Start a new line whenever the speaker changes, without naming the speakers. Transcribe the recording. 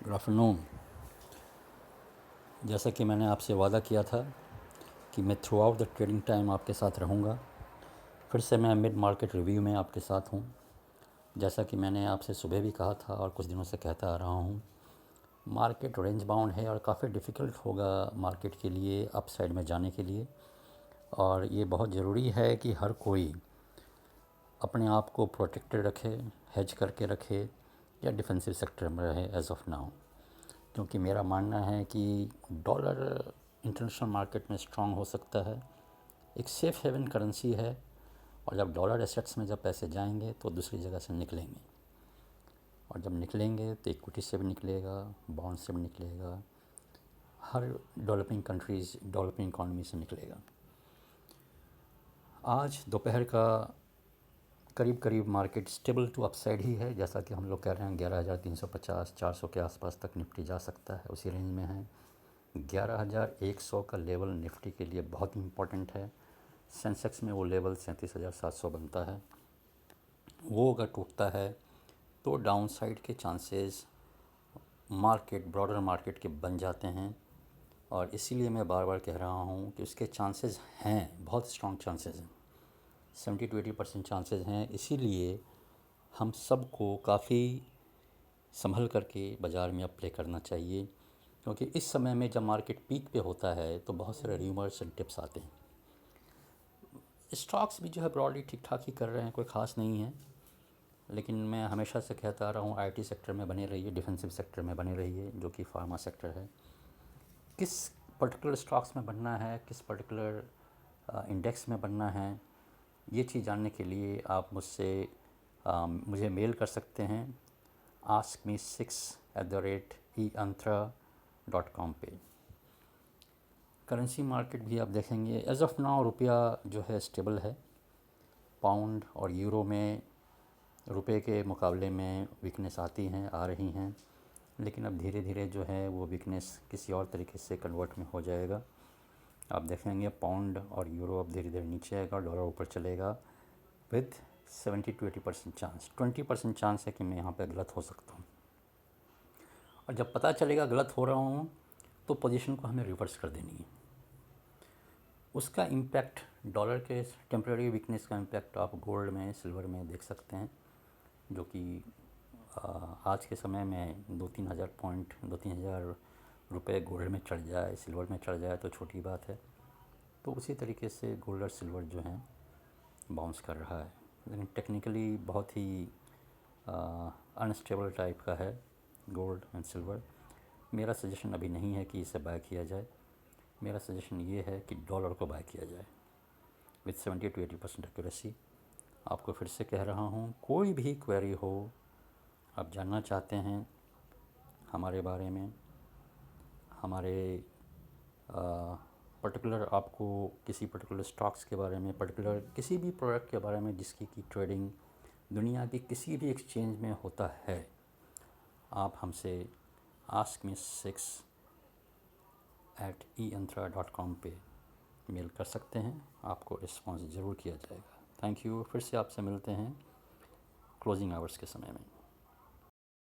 Good afternoon. जैसा कि मैंने आपसे वादा किया था कि मैं through out the trading time आपके साथ रहूँगा, फिर से मैं मिड मार्केट रिव्यू में आपके साथ हूँ। जैसा कि मैंने आपसे सुबह भी कहा था और कुछ दिनों से कहता आ रहा हूँ, मार्केट रेंज बाउंड है और काफ़ी डिफ़िकल्ट होगा मार्केट के लिए अप साइड में जाने के लिए। और ये बहुत ज़रूरी है कि हर कोई अपने आप को प्रोटेक्टेड रखे, हेज करके रखे या डिफेंसिव सेक्टर में रहे एज ऑफ नाउ। क्योंकि मेरा मानना है कि डॉलर इंटरनेशनल मार्केट में स्ट्रांग हो सकता है, एक सेफ़ हेवन करेंसी है। और जब डॉलर एसेट्स में जब पैसे जाएंगे तो दूसरी जगह से निकलेंगे, और जब निकलेंगे तो इक्विटी से भी निकलेगा, बॉन्ड से भी निकलेगा, हर डेवलपिंग कंट्रीज़ डेवलपिंग इकॉनमी से निकलेगा। आज दोपहर का करीब करीब मार्केट स्टेबल टू अपसाइड ही है। जैसा कि हम लोग कह रहे हैं 11,350 400 के आसपास तक निफ्टी जा सकता है, उसी रेंज में है। 11,100 का लेवल निफ्टी के लिए बहुत इंपॉर्टेंट है। सेंसेक्स में वो लेवल 37,700 बनता है। वो अगर टूटता है तो डाउनसाइड के चांसेस मार्केट ब्रॉडर मार्केट के बन जाते हैं। और इसीलिए मैं बार बार कह रहा हूँ कि उसके चांसेस हैं, बहुत स्ट्रॉन्ग चांसेस हैं, 70 to 80% चांसेस हैं। इसीलिए हम सबको काफ़ी संभल करके बाज़ार में अब प्ले करना चाहिए। क्योंकि इस समय में जब मार्केट पीक पे होता है तो बहुत सारे र्यूमर्स एंड टिप्स आते हैं। स्टॉक्स भी जो है ब्रॉडली ठीक ठाक ही कर रहे हैं, कोई ख़ास नहीं है। लेकिन मैं हमेशा से कहता आ रहा हूँ, आईटी सेक्टर में बने रहिए, डिफेंसिव सेक्टर में बने रहिए, जो कि फार्मा सेक्टर है। किस पर्टिकुलर स्टॉक्स में बनना है, किस पर्टिकुलर इंडेक्स में बनना है, ये चीज़ जानने के लिए आप मुझे मेल कर सकते हैं askme6@eantra.com पे। करेंसी मार्केट भी आप देखेंगे एज ऑफ नाउ रुपया जो है स्टेबल है। पाउंड और यूरो में रुपए के मुकाबले में वीकनेस आती हैं, आ रही हैं, लेकिन अब धीरे धीरे जो है वो वीकनेस किसी और तरीके से कन्वर्ट में हो जाएगा। आप देखेंगे पाउंड और यूरो अब धीरे धीरे नीचे आएगा, डॉलर ऊपर चलेगा विथ 70 to 80% चांस। 20% चांस है कि मैं यहाँ पे गलत हो सकता हूँ। और जब पता चलेगा गलत हो रहा हूँ तो पोजीशन को हमें रिवर्स कर देनी है। उसका इम्पैक्ट, डॉलर के टेम्परेरी वीकनेस का इम्पैक्ट आप गोल्ड में, सिल्वर में देख सकते हैं, जो कि आज के समय में 2-3 हज़ार रुपए गोल्ड में चढ़ जाए, सिल्वर में चढ़ जाए तो छोटी बात है। तो उसी तरीके से गोल्ड और सिल्वर जो हैं बाउंस कर रहा है, लेकिन टेक्निकली बहुत ही अनस्टेबल टाइप का है गोल्ड एंड सिल्वर। मेरा सजेशन अभी नहीं है कि इसे बाय किया जाए। मेरा सजेशन ये है कि डॉलर को बाय किया जाए विथ 70 to 80% एक्यूरेसी। आपको फिर से कह रहा हूँ, कोई भी क्वेरी हो, आप जानना चाहते हैं हमारे बारे में, हमारे पर्टिकुलर, आपको किसी पर्टिकुलर स्टॉक्स के बारे में, पर्टिकुलर किसी भी प्रोडक्ट के बारे में जिसकी की ट्रेडिंग दुनिया की किसी भी एक्सचेंज में होता है, आप हमसे askme6@eantra.com पे मेल कर सकते हैं। आपको रिस्पॉन्स ज़रूर किया जाएगा। Thank you. फिर से आपसे मिलते हैं क्लोजिंग आवर्स के समय में।